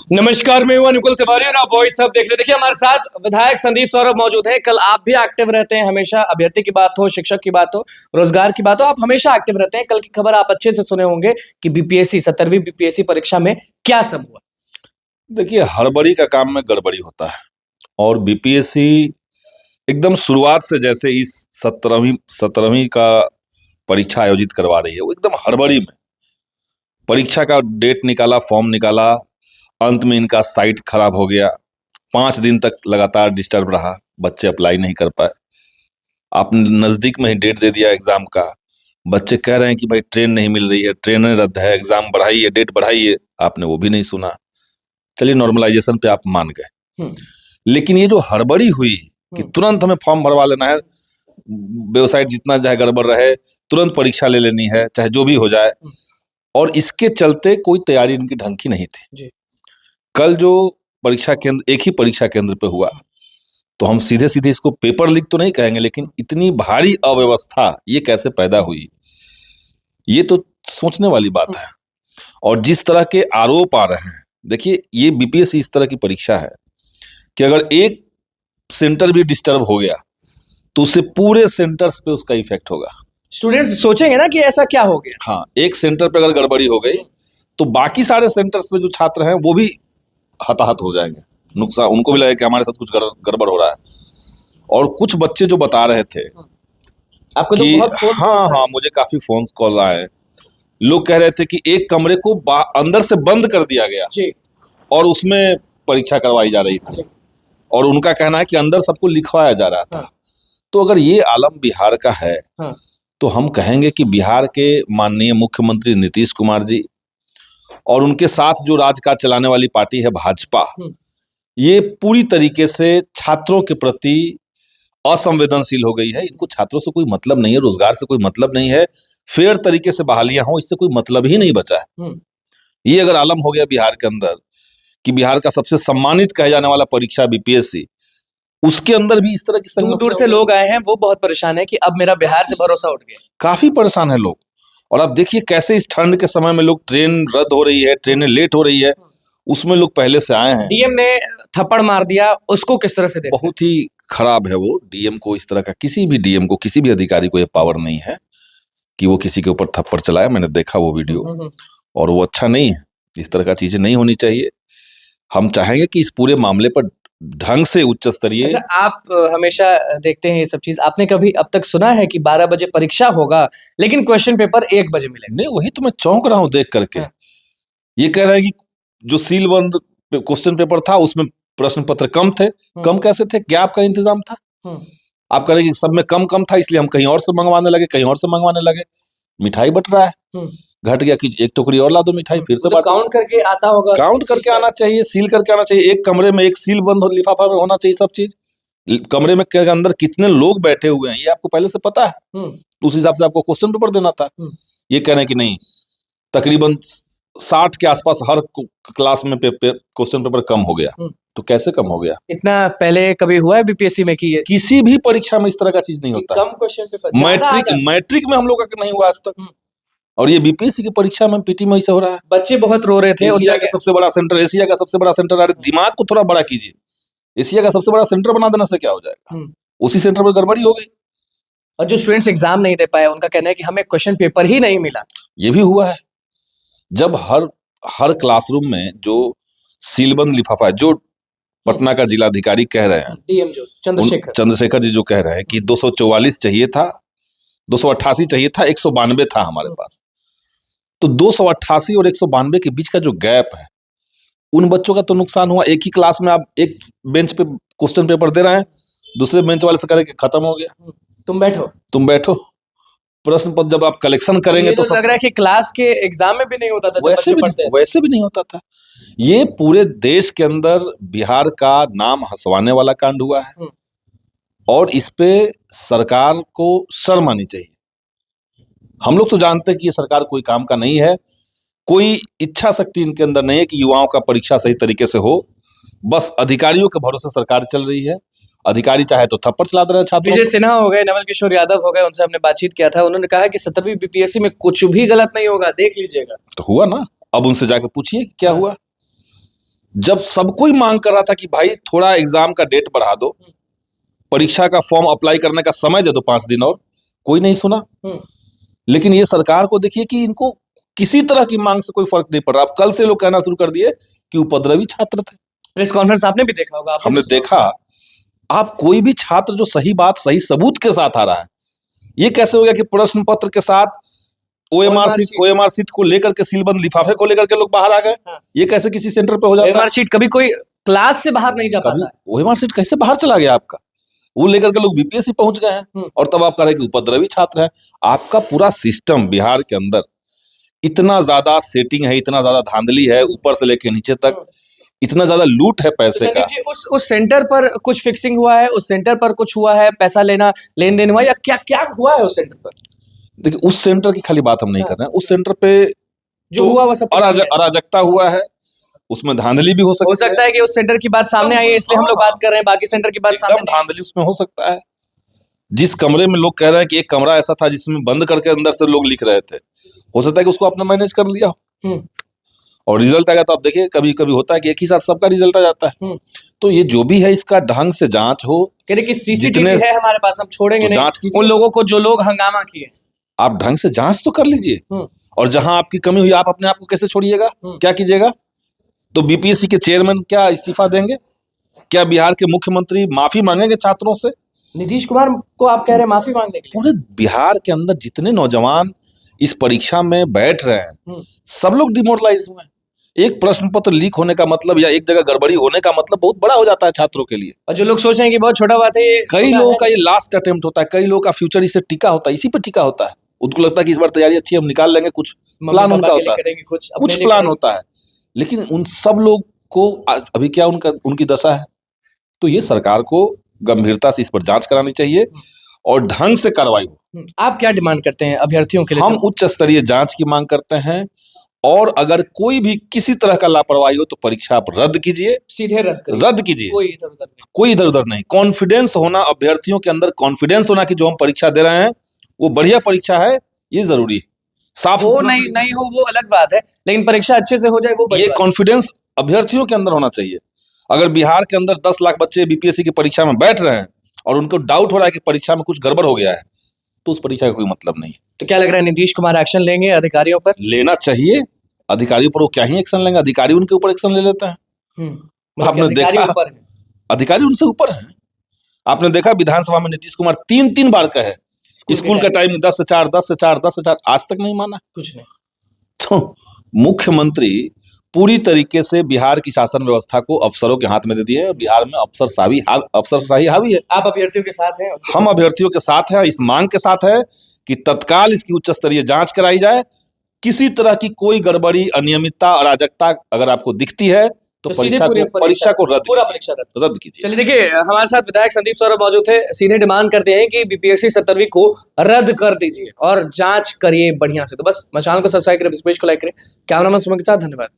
नमस्कार, मैं हूं अनुकुल तिवारी और आप वॉइस सब देख रहे हैं। देखिए, हमारे साथ विधायक संदीप सौरभ मौजूद हैं। कल आप भी एक्टिव रहते हैं, हमेशा अभ्यर्थी की बात हो, शिक्षक की बात हो, रोजगार की बात हो, आप हमेशा एक्टिव रहते हैं। कल की खबर आप अच्छे से सुने होंगे कि बीपीएससी 17वीं बीपीएससी परीक्षा में क्या सब हुआ। देखिए, हड़बड़ी का काम में गड़बड़ी होता है और बीपीएससी एकदम शुरुआत से जैसे इस 17वीं का परीक्षा आयोजित करवा रही है, वो एकदम हड़बड़ी में परीक्षा का डेट निकाला, फॉर्म निकाला, अंत में इनका साइट खराब हो गया। 5 दिन तक लगातार डिस्टर्ब रहा, बच्चे अप्लाई नहीं कर पाए। आपने नजदीक में ही डेट दे दिया एग्जाम का, बच्चे कह रहे हैं कि भाई ट्रेन नहीं मिल रही है, ट्रेनें रद्द है, एग्जाम बढ़ाइए, डेट बढ़ाइए, आपने वो भी नहीं सुना। चलिए, नॉर्मलाइजेशन पे आप मान गए, लेकिन ये जो हड़बड़ी हुई कि तुरंत हमें फॉर्म भरवा लेना है, वेबसाइट जितना चाहे गड़बड़ रहे, तुरंत परीक्षा ले लेनी है, चाहे जो भी हो जाए, और इसके चलते कोई तैयारी इनकी ढंग की नहीं थी जी। कल जो परीक्षा केंद्र, एक ही परीक्षा केंद्र पे हुआ, तो हम सीधे सीधे इसको पेपर लीक तो नहीं कहेंगे, लेकिन इतनी भारी अव्यवस्था ये कैसे पैदा हुई, ये तो सोचने वाली बात है। और जिस तरह के आरोप आ रहे हैं, देखिए, ये बीपीएससी इस तरह की परीक्षा है कि अगर एक सेंटर भी डिस्टर्ब हो गया तो उससे पूरे सेंटर्स पे उसका इफेक्ट होगा। स्टूडेंट्स सोचेंगे ना कि ऐसा क्या हो गया। हाँ, एक सेंटर पे अगर गड़बड़ी हो गई तो बाकी सारे सेंटर्स पे जो छात्र हैं वो भी हताहत हो जाएंगे, नुकसान उनको भी लगेगा कि हमारे साथ कुछ गड़बड़ हो रहा है। और कुछ बच्चे जो बता रहे थे आपको कि तो बहुत हाँ, मुझे काफी फोन कॉल आए, लोग कह रहे थे कि एक कमरे को अंदर से बंद कर दिया गया जी। और उसमें परीक्षा करवाई जा रही थी, और उनका कहना है कि अंदर सबको लिखवाया जा रहा था। तो अगर ये आलम बिहार का है, तो हम कहेंगे कि बिहार के माननीय मुख्यमंत्री नीतीश कुमार जी और उनके साथ जो राजकाज चलाने वाली पार्टी है भाजपा, ये पूरी तरीके से छात्रों के प्रति असंवेदनशील हो गई है। इनको छात्रों से कोई मतलब नहीं है, रोजगार से कोई मतलब नहीं है, फेयर तरीके से बहालियां हो, इससे कोई मतलब ही नहीं बचा है। ये अगर आलम हो गया बिहार के अंदर कि बिहार का सबसे सम्मानित कहे जाने वाला परीक्षा बीपीएससी, उसके अंदर भी इस तरह की दूर दूर से लोग आए हैं, वो बहुत परेशान है कि अब मेरा बिहार से भरोसा उठ गया। काफी परेशान है लोग। और आप देखिए कैसे इस ठंड के समय में लोग, ट्रेन रद्द हो रही है, ट्रेनें लेट हो रही है, उसमें लोग पहले से आए हैं। डीएम ने थप्पड़ मार दिया, उसको किस तरह से देखते हैं? बहुत ही खराब है वो। डीएम को इस तरह का, किसी भी डीएम को, किसी भी अधिकारी को ये पावर नहीं है कि वो किसी के ऊपर थप्पड़ चलाए। मैंने देखा वो वीडियो, और वो अच्छा नहीं है। इस तरह का चीजें नहीं होनी चाहिए। हम चाहेंगे कि इस पूरे मामले पर ढंग से उच्च स्तरीय। अच्छा, आप हमेशा देखते हैं ये सब चीज, आपने कभी अब तक सुना है कि 12 बजे परीक्षा होगा लेकिन क्वेश्चन पेपर 1 बजे मिलेगा? नहीं, वही तो मैं चौंक रहा हूं देख करके। ये कह रहे हैं कि जो सीलबंद क्वेश्चन पेपर था उसमें प्रश्न पत्र कम थे। कम कैसे थे? क्या आपका इंतजाम था? आप कह रहे हैं कि सब में कम कम था, इसलिए हम कहीं और से मंगवाने लगे, कहीं और से मंगवाने लगे। मिठाई बट रहा है, घट गया कि एक टुकड़ी और ला दो मिठाई, फिर से काउंट करके आता होगा। काउंट करके आना चाहिए, सील करके आना चाहिए। एक कमरे में एक सील बंद लिफाफा में होना चाहिए सब चीज। कमरे में के अंदर कितने लोग बैठे हुए हैं ये आपको पहले से पता है, उस हिसाब से आपको क्वेश्चन पेपर देना था। ये कह रहे हैं कि नहीं, तकरीबन 60 के आसपास हर क्लास में क्वेश्चन पेपर कम हो गया। तो कैसे कम हो गया? इतना पहले कभी हुआ है बीपीएससी में कि किसी भी परीक्षा में इस तरह का चीज नहीं होता। कम क्वेश्चन पेपर मैट्रिक में हम लोग का नहीं हुआ आज तक, और ये बीपीएससी की परीक्षा में पीटी में ऐसा हो रहा है। बच्चे बहुत रो रहे थे। एशिया का सबसे बड़ा सेंटर, एशिया का सबसे बड़ा सेंटर। अरे दिमाग को थोड़ा बड़ा कीजिए। एशिया का सबसे बड़ा सेंटर बना देने से क्या हो जाएगा? उसी सेंटर पर गड़बड़ी हो गई। और जो स्टूडेंट्स एग्जाम नहीं दे पाए, उनका कहना है कि हमें क्वेश्चन पेपर ही नहीं मिला। ये भी हुआ है। जब हर क्लासरूम में जो सीलबंद लिफाफा है, जो पटना का जिलाधिकारी कह रहे हैं, डीएम जो चंद्रशेखर जी जो कह रहे हैं कि 244 चाहिए था, 288 चाहिए था, 192 था हमारे पास। तो 288 और 192 के बीच का जो गैप है, उन बच्चों का तो नुकसान हुआ। एक ही क्लास में आप एक बेंच पे क्वेश्चन पेपर दे रहे हैं, दूसरे बेंच वाले से करें कि खत्म हो गया, तुम बैठो। प्रश्न पत्र जब आप कलेक्शन करेंगे तो लग रहा है कि क्लास के एग्जाम में भी नहीं होता था। वैसे भी नहीं होता था। ये पूरे देश के अंदर बिहार का नाम हंसवाने वाला कांड हुआ है, और इस पे सरकार को शर्म आनी चाहिए। हम लोग तो जानते हैं कि ये सरकार कोई काम का नहीं है, कोई इच्छा शक्ति इनके अंदर नहीं है कि युवाओं का परीक्षा सही तरीके से हो। बस अधिकारियों के भरोसे सरकार चल रही है। अधिकारी चाहे तो थप्पड़ चला दे रहे हैं छात्रों। विजय सिन्हा हो गए, नवल किशोर यादव हो गए, उनसे हमने बातचीत किया था। उन्होंने कहा कि 17वीं बीपीएससी में कुछ भी गलत नहीं होगा, देख लीजिएगा। तो हुआ ना, अब उनसे जाके पूछिए क्या हुआ। जब सब कोई मांग कर रहा था कि भाई थोड़ा एग्जाम का डेट बढ़ा दो, परीक्षा का फॉर्म अप्लाई करने का समय दे दो 5 दिन और, कोई नहीं सुना। लेकिन ये सरकार को देखिए कि इनको किसी तरह की मांग से कोई फर्क नहीं पड़ रहा। अब कल से लोग कहना शुरू कर दिए कि उपद्रवी छात्र थे। प्रेस कॉन्फ्रेंस आपने भी देखा होगा, हमने देखा। आप कोई भी छात्र जो सही बात सही सबूत के साथ आ रहा है, ये कैसे हो गया कि प्रश्न पत्र के साथ ओएमआर सीट को लेकर के सीलबंद लिफाफे को लेकर के लोग बाहर आ गए। ये कैसे किसी सेंटर पे हो जाता है? ओएमआर शीट कभी कोई क्लास से बाहर नहीं जा पाता है। ओएमआर सीट कैसे बाहर चला गया आपका? वो लेकर के लोग बीपीएससी पहुंच गए हैं और तब आप कह रहे हैं कि उपद्रवी छात्र है। आपका पूरा सिस्टम बिहार के अंदर इतना ज्यादा सेटिंग है, इतना ज्यादा धांधली है, ऊपर से लेके नीचे तक इतना ज्यादा लूट है पैसे का। उस सेंटर पर कुछ फिक्सिंग हुआ है, उस सेंटर पर कुछ हुआ है, पैसा लेना लेन देन हुआ या क्या क्या हुआ है उस सेंटर पर? देखिए, उस सेंटर की खाली बात हम नहीं कर रहे हैं। उस सेंटर पे जो हुआ वो सब अराजकता हुआ है, उसमें धांधली भी हो सकता है कि उस सेंटर की बात सामने आई है इसलिए हम लोग बात कर रहे हैं, बाकी सेंटर की बात सामने एकदम धांधली उसमें हो सकता है। जिस कमरे में लोग कह रहे हैं कि एक कमरा ऐसा था जिसमें बंद करके अंदर से लोग लिख रहे थे, हो सकता है कि उसको आपने मैनेज कर लिया हो और रिजल्ट आएगा तो आप देखिए कभी कभी होता है कि एक ही साथ सबका रिजल्ट आ जाता है। तो ये जो भी है इसका ढंग से जांच हो। कह रहे कि सीसीटीवी है हमारे पास, हम छोड़ेंगे नहीं जांच कीजिए उन लोगों को जो लोग हंगामा किए। आप ढंग से जांच तो कर लीजिए और जहां आपकी कमी हुई आप अपने आप को कैसे छोड़िएगा, क्या कीजिएगा? तो बीपीएससी के चेयरमैन क्या इस्तीफा देंगे? क्या बिहार के मुख्यमंत्री माफी मांगेंगे छात्रों से? नीतीश कुमार को आप कह रहे हैं माफी मांगने के लिए? पूरे बिहार के अंदर जितने नौजवान इस परीक्षा में बैठ रहे हैं सब लोग डिमोरलाइज हुए हैं। एक प्रश्न पत्र लीक होने का मतलब या एक जगह गड़बड़ी होने का मतलब बहुत बड़ा हो जाता है छात्रों के लिए। और जो लोग सोच रहे हैं कि बहुत छोटा बात है, ये कई लोगों का ये लास्ट अटेम्प्ट होता है, कई लोगों का फ्यूचर इससे टिका होता है, इसी पे टिका होता है। उनको लगता है कि इस बार तैयारी अच्छी है, हम निकाल लेंगे, कुछ प्लान उनका होता है, कुछ प्लान होता है। लेकिन उन सब लोग को अभी क्या उनकी दशा है? तो ये सरकार को गंभीरता से इस पर जांच करानी चाहिए और ढंग से कार्रवाई हो। आप क्या डिमांड करते हैं अभ्यर्थियों के लिए? हम उच्च स्तरीय जांच की मांग करते हैं और अगर कोई भी किसी तरह का लापरवाही हो तो परीक्षा आप रद्द कीजिए, सीधे रद्द कीजिए, कोई इधर उधर नहीं। कॉन्फिडेंस होना, अभ्यर्थियों के अंदर कॉन्फिडेंस होना कि जो हम परीक्षा दे रहे हैं वो बढ़िया परीक्षा है, ये जरूरी है। साफ वो नहीं हो वो अलग बात है, लेकिन परीक्षा अच्छे से हो जाए वो ये कॉन्फिडेंस अभ्यर्थियों के अंदर होना चाहिए। अगर बिहार के अंदर 10 लाख बच्चे बीपीएससी की परीक्षा में बैठ रहे हैं और उनको डाउट हो रहा है कि परीक्षा में कुछ गड़बड़ हो गया है तो उस परीक्षा का कोई मतलब नहीं। तो क्या लग रहा है नीतीश कुमार एक्शन लेंगे अधिकारियों पर? लेना चाहिए। अधिकारियों पर वो क्या ही एक्शन लेंगे, अधिकारी उनके ऊपर एक्शन ले लेते हैं। आपने देखा अधिकारी उनसे ऊपर है। आपने देखा विधानसभा में नीतीश कुमार 3 बार कहे स्कूल का टाइम 10 से 4, 10 से 4, 10 से 4, आज तक नहीं माना कुछ नहीं। तो मुख्यमंत्री पूरी तरीके से बिहार की शासन व्यवस्था को अफसरों के हाथ में दे दिए। बिहार में अफसरशाही हावी है। आप अभ्यर्थियों के साथ हैं? हम अभ्यर्थियों के साथ हैं, इस मांग के साथ है कि तत्काल इसकी उच्च स्तरीय जांच कराई जाए। किसी तरह की कोई गड़बड़ी, अनियमितता, अराजकता अगर आपको दिखती है तो परीक्षा को रद्द कीजिए। चलिए देखिए, हमारे साथ विधायक संदीप सौरभ मौजूद थे। सीधे डिमांड करते हैं कि बीपीएससी 17वीं को रद्द कर दीजिए और जांच करिए बढ़िया से। तो बस चैनल को सब्सक्राइब करें, इस पेज को लाइक करें। कैमरामैन सुमन के साथ धन्यवाद।